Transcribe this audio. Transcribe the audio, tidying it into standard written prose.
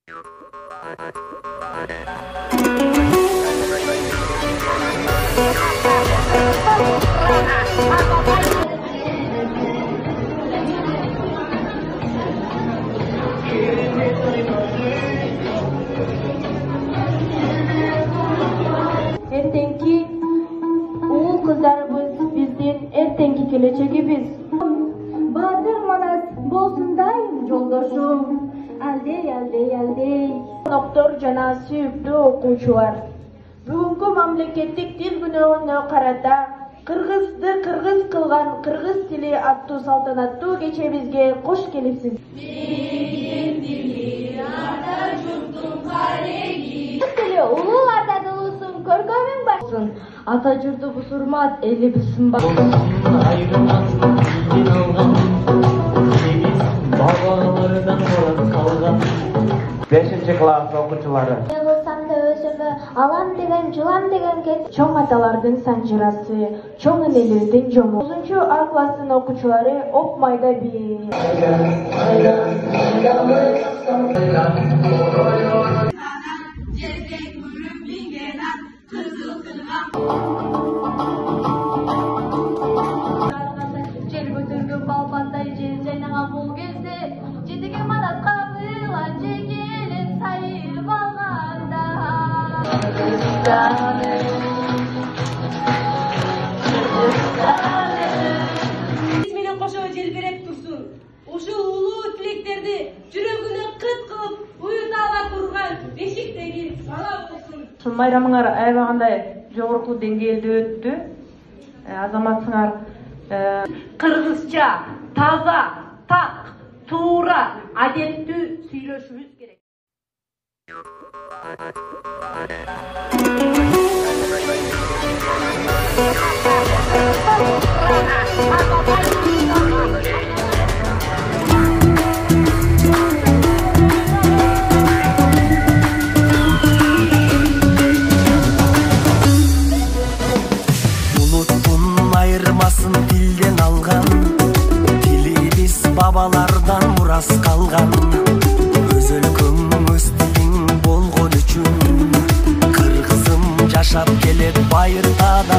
Ertenki uğul kızlarımız bizden ertenki geleceğimiz. Bahadır Manas bolsundayım yoldaşım. Aldey. Doktor jana sүйүктүү окуучулар. Бүгүнкү мамлекеттик тил күнүнө карата кыргызды кыргыз кылган кыргыз тили аттуу салтанаттуу кечебизге кош келипсиз. Тили улуулардан улуусун көргөнүң барсын. Ата журтубуз урмат, элибиз сымбат. Babalardan oraz kalgan 5-ci klass okuçuları. Yığılsam da özümü alam degen, julam degen kes. Çoң atalardын санжырасы, çoң энелердин жому. 9-чу А класстын окуучулары Оп майда бии. Менен кошо желбиреп турсун. Ошо улуу тилектерди жүрөгүнө кыт кылып уюта ала турган бешиктеги бала болсун. Майрамыңар аябагандай жогорку деңгээлде өттү. Азаматсыңар кыргызча таза, так, туура, адеттүү сүйлөшүбүз керек. Улуттун айырмасын тилден алган, тилибиз бабалардан мурас калган. Өз өлкөң өз тилиң болгон үчүн кыргызым жашап келет байыртада.